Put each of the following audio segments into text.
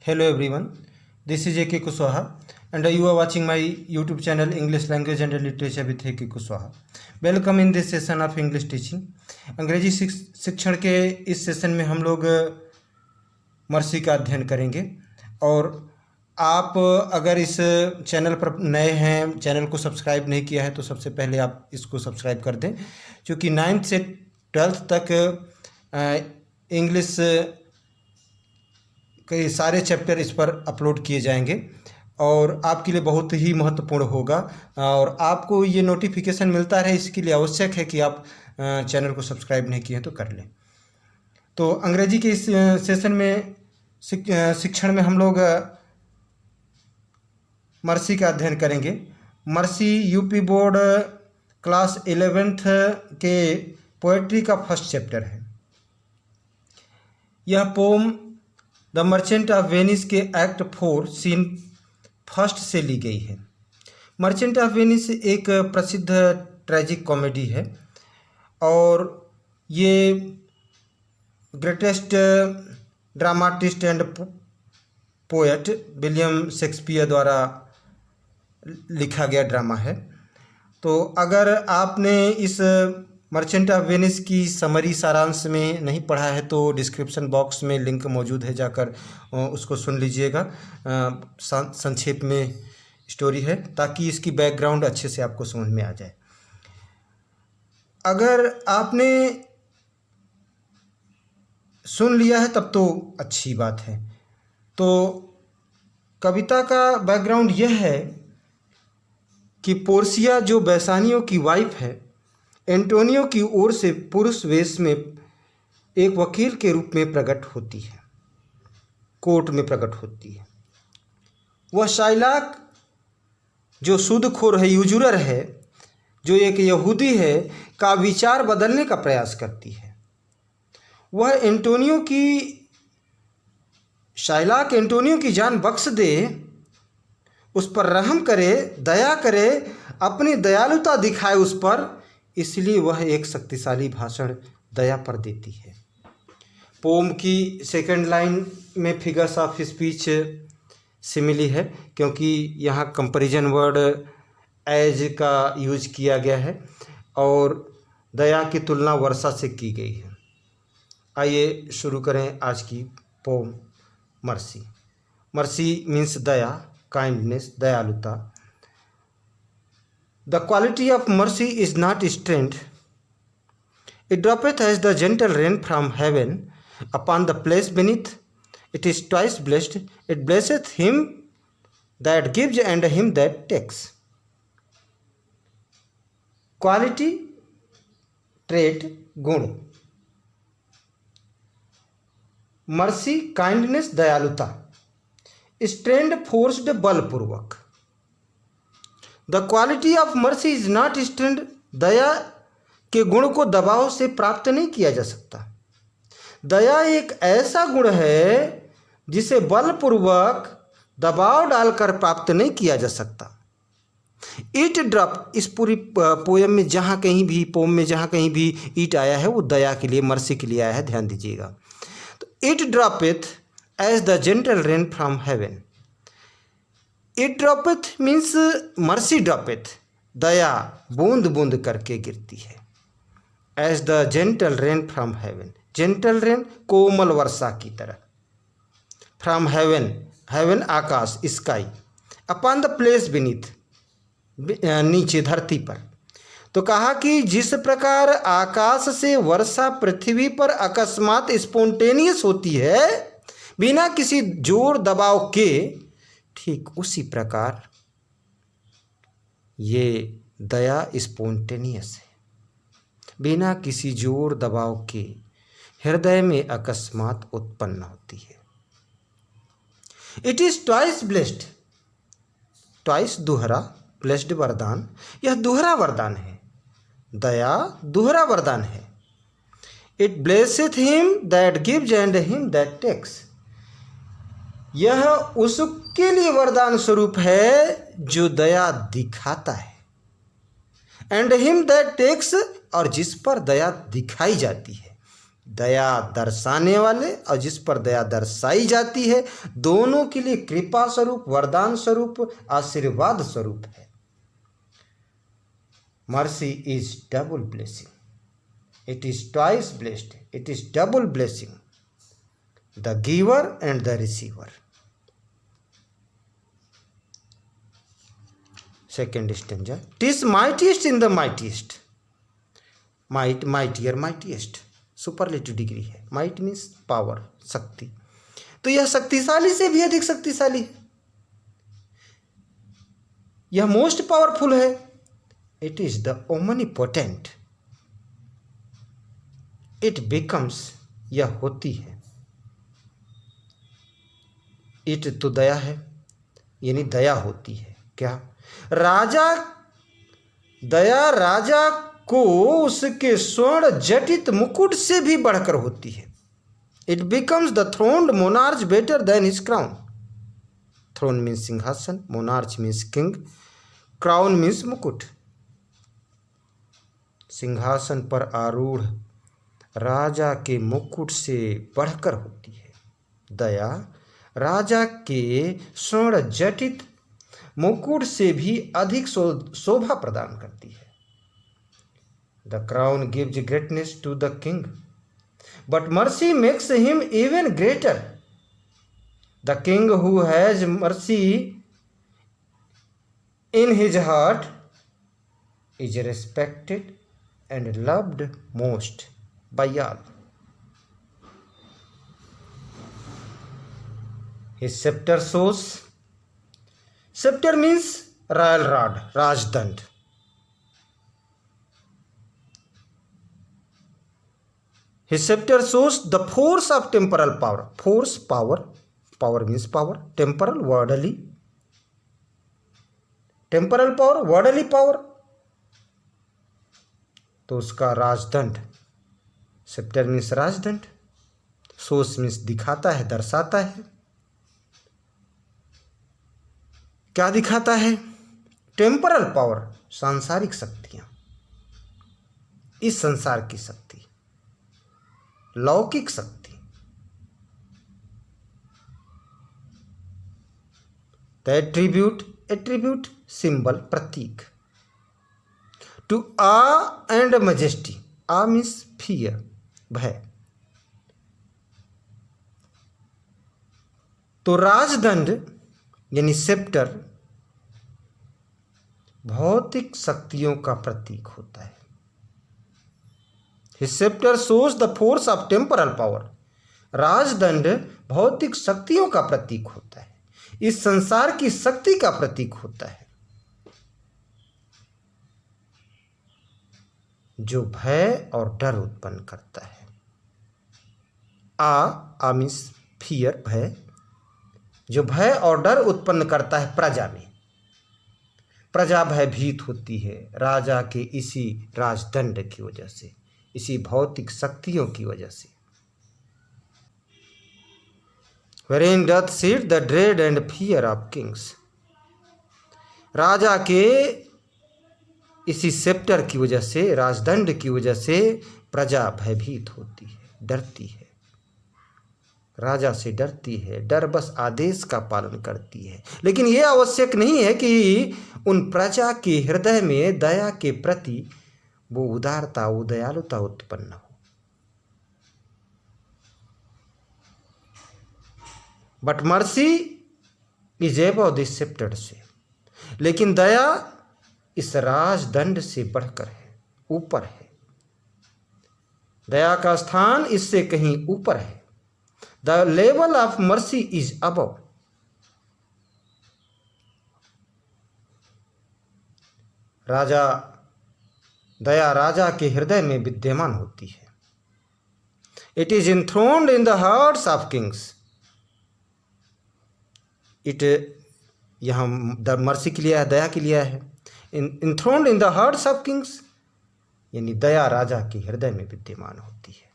Hello everyone, this is A.K. Kushwaha and you are watching my YouTube channel English Language and Literature with A.K. Kushwaha. Welcome in this session of English teaching. अंग्रेजी शिक्षण के इस session में हम लोग mercy का अध्ययन करेंगे और आप अगर इस चैनल पर नए हैं, चैनल को सब्सक्राइब नहीं किया है तो सबसे पहले आप इसको सब्सक्राइब कर दें, क्योंकि 9th से 12th तक इंग्लिश कई सारे चैप्टर इस पर अपलोड किए जाएंगे और आपके लिए बहुत ही महत्वपूर्ण होगा और आपको ये नोटिफिकेशन मिलता रहे, इसके लिए आवश्यक है कि आप चैनल को सब्सक्राइब नहीं किए हैं तो कर लें। तो अंग्रेजी के इस सेशन में शिक्षण में हम लोग मर्सी का अध्ययन करेंगे। Mercy UP board class 11th के पोएट्री का फर्स्ट चैप्टर है। यह poem the merchant of Venice के एक्ट 4 सीन फर्स्ट से ली गई है। मर्चेंट ऑफ वेनिस एक प्रसिद्ध ट्रेजिक कॉमेडी है और ये greatest dramatist and poet William Shakespeare द्वारा लिखा गया ड्रामा है। तो अगर आपने इस मर्चेंट ऑफ वेनिस की समरी सारांश में नहीं पढ़ा है तो डिस्क्रिप्शन बॉक्स में लिंक मौजूद है, जाकर उसको सुन लीजिएगा। संक्षेप में स्टोरी है ताकि इसकी बैकग्राउंड अच्छे से आपको समझ में आ जाए। अगर आपने सुन लिया है तब तो अच्छी बात है। तो कविता का बैकग्राउंड यह है कि पोर्सिया जो बेसानियो की वाइफ है, एंटोनियो की ओर से पुरुष वेश में एक वकील के रूप में प्रकट होती है, कोर्ट में प्रकट होती है। वह शाइलाक जो सूदखोर है, यूजुरर है, जो एक यहूदी है, का विचार बदलने का प्रयास करती है। वह शाइलाक एंटोनियो की जान बख्श दे, उस पर रहम करे, दया करे, अपनी दयालुता दिखाए उस पर, इसलिए वह एक शक्तिशाली भाषण दया पर देती है। पोम की सेकंड लाइन में फिगर्स ऑफ स्पीच सिमिली है, क्योंकि यहाँ कंपैरिजन वर्ड एज का यूज किया गया है और दया की तुलना वर्षा से की गई है। आइए शुरू करें आज की पोम मर्सी। मर्सी मीन्स दया, काइंडनेस, दयालुता। The quality of mercy is not strength. It droppeth as the gentle rain from heaven upon the place beneath. It is twice blessed. It blesseth him that gives and him that takes. Quality, trait, गुण। Mercy, kindness, दयालुता। Strength, forced, बलपूर्वक। The quality of mercy is not strength. दया के गुण को दबाव से प्राप्त नहीं किया जा सकता। दया एक ऐसा गुण है जिसे बलपूर्वक दबाव डालकर प्राप्त नहीं किया जा सकता। ईट ड्रॉप, इस पूरी पोएम में जहाँ कहीं भी ईट आया है वो दया के लिए, मर्सी के लिए आया है, ध्यान दीजिएगा। तो it droppeth as the gentle rain from heaven. It droppeth means mercy droppeth, दया बूंद बूंद करके गिरती है। As the gentle rain from heaven, gentle rain कोमल वर्षा की तरह। फ्रॉम हेवन, हेवन आकाश, sky. Upon the place beneath, नीचे धरती पर। तो कहा कि जिस प्रकार आकाश से वर्षा पृथ्वी पर अकस्मात स्पॉन्टेनियस होती है बिना किसी जोर दबाव के, ठीक उसी प्रकार ये दया स्पॉन्टेनियस है, बिना किसी जोर दबाव के हृदय में अकस्मात उत्पन्न होती है। It is twice blessed, twice दोहरा, ब्लेस्ड वरदान, यह दोहरा वरदान है, दया दोहरा वरदान है। It blesseth him that gives and him that takes, यह उसके लिए वरदान स्वरूप है जो दया दिखाता है। एंड हिम दैट टेक्स, और जिस पर दया दिखाई जाती है, दया दर्शाने वाले और जिस पर दया दर्शाई जाती है, दोनों के लिए कृपा स्वरूप, वरदान स्वरूप, आशीर्वाद स्वरूप है। Mercy is double blessing, it is twice blessed, it is double blessing, the giver and the receiver. Second stanza, TISS mightiest in the mightiest, might, mightier, mightiest superlative degree है। माइट मीन्स पावर, शक्ति, तो यह शक्तिशाली से भी अधिक शक्तिशाली है, यह मोस्ट पावरफुल है। It is the omnipotent, it becomes, यह होती है। इट तो दया है, यानी दया होती है। क्या? राजा, दया राजा को उसके स्वर्ण जटित मुकुट से भी बढ़कर होती है। It becomes the throned monarch better than his crown. Throne means सिंहासन, monarch means king, crown means मुकुट। सिंहासन पर आरूढ़ राजा के मुकुट से बढ़कर होती है। दया राजा के स्वर्ण जटित मुकुट से भी अधिक शोभा प्रदान करती है। The crown gives greatness to the king, but mercy makes him even greater. The king who has mercy in his heart is respected and loved most by all. His scepter shows, scepter means royal rod, राजदंड। His scepter shows the force of temporal power. Force, power, power means power, temporal, worldly, temporal power, worldly power, तो उसका राजदंड, sceptre means राजदंड, सोस means दिखाता है, दर्शाता है। क्या दिखाता है? Temporal power, सांसारिक शक्तियां, इस संसार की शक्ति, लौकिक शक्ति। द एट्रीब्यूट, एट्रीब्यूट सिंबल, प्रतीक। To awe and majesty, awe means fear, भय। तो राजदंड यानी सेप्टर भौतिक शक्तियों का प्रतीक होता है। His sceptre shows the force of temporal power. राजदंड भौतिक शक्तियों का प्रतीक होता है, इस संसार की शक्ति का प्रतीक होता है, जो भय और डर उत्पन्न करता है। आ मीन्स फियर, भय, जो भय और डर उत्पन्न करता है प्रजा में। प्रजा भयभीत होती है राजा के इसी राजदंड की वजह से, इसी भौतिक शक्तियों की वजह से। Wherein doth sit the dread and fear of kings। राजा के इसी सेप्टर की वजह से, राजदंड की वजह से प्रजा भयभीत होती है, डरती है, राजा से डरती है। डर बस आदेश का पालन करती है, लेकिन यह आवश्यक नहीं है कि उन प्रजा के हृदय में दया के प्रति वो उदारता, वो दयालुता उत्पन्न हो। But mercy is above this sceptre से, लेकिन दया इस राजदंड से बढ़कर है, ऊपर है। दया का स्थान इससे कहीं ऊपर है। The level of mercy is above. राजा, दया राजा के हृदय में विद्यमान होती है। It is enthroned in the hearts of kings. It यहाँ द मर्सी के लिए है, दया के लिए है। Enthroned in the hearts of kings, यानी दया राजा के हृदय में विद्यमान होती है।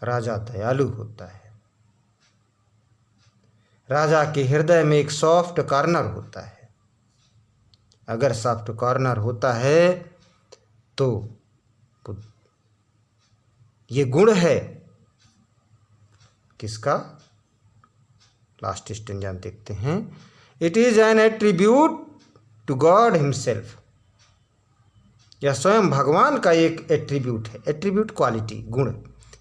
राजा दयालु होता है। राजा के हृदय में एक सॉफ्ट कॉर्नर होता है। अगर सॉफ्ट कॉर्नर होता है तो ये गुण है किसका? लास्ट स्टेंजा हम देखते हैं। It is an attribute to God himself. यह स्वयं भगवान का एक एट्रीब्यूट है। एट्रीब्यूट क्वालिटी, गुण।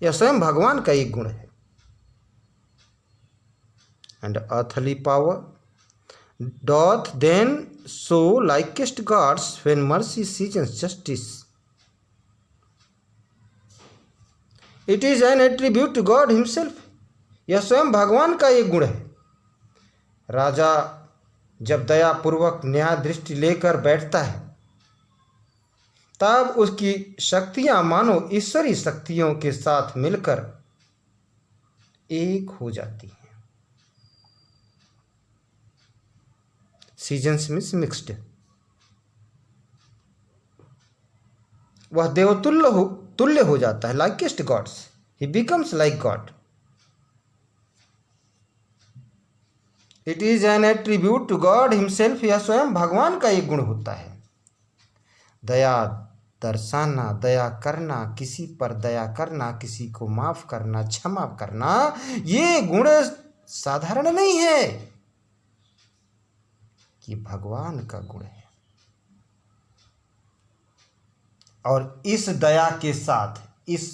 यह स्वयं भगवान का एक गुण है। And earthly power doth then show likest God's when mercy seasons justice. It is an attribute to God himself. यह स्वयं भगवान का एक गुण है। राजा जब दयापूर्वक न्याय दृष्टि लेकर बैठता है तब उसकी शक्तियां मानो ईश्वरी शक्तियों के साथ मिलकर एक हो जाती हैं। Seasons means mixed. वह देवतुल्य हो जाता है। Likest God's, he becomes like God. It is an attribute to God himself. यह स्वयं भगवान का एक गुण होता है। दया दर्शाना, दया करना, किसी पर दया करना, किसी को माफ करना, क्षमा करना, ये गुण साधारण नहीं है, ये भगवान का गुण है। और इस दया के साथ, इस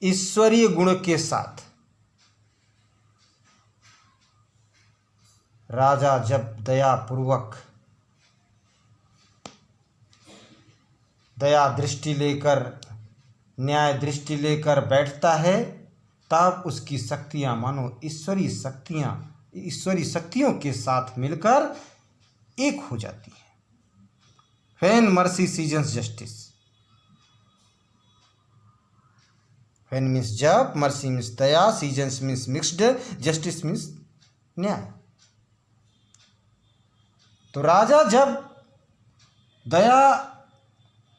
ईश्वरीय गुण के साथ राजा जब दयापूर्वक दया दृष्टि लेकर, न्याय दृष्टि लेकर बैठता है तब उसकी शक्तियां मानो ईश्वरी शक्तियों के साथ मिलकर एक हो जाती है। When mercy seasons justice. When means जब, मर्सी मीन्स दया, seasons means mixed, justice means न्याय। तो राजा जब दया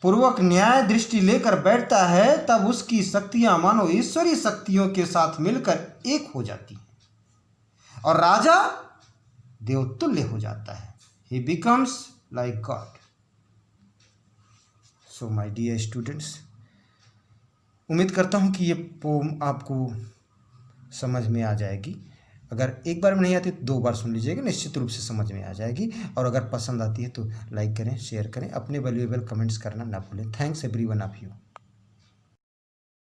पूर्वक न्याय दृष्टि लेकर बैठता है तब उसकी शक्तियां मानो ईश्वरी शक्तियों के साथ मिलकर एक हो जाती हैं और राजा देवतुल्य हो जाता है। He becomes like God. So my dear students, उम्मीद करता हूं कि ये पोम आपको समझ में आ जाएगी। अगर एक बार में नहीं आती तो 2 बार सुन लीजिएगा, निश्चित रूप से समझ में आ जाएगी। और अगर पसंद आती है तो लाइक करें, शेयर करें, अपने वैल्यूएबल कमेंट्स करना ना भूलें। Thanks everyone of you.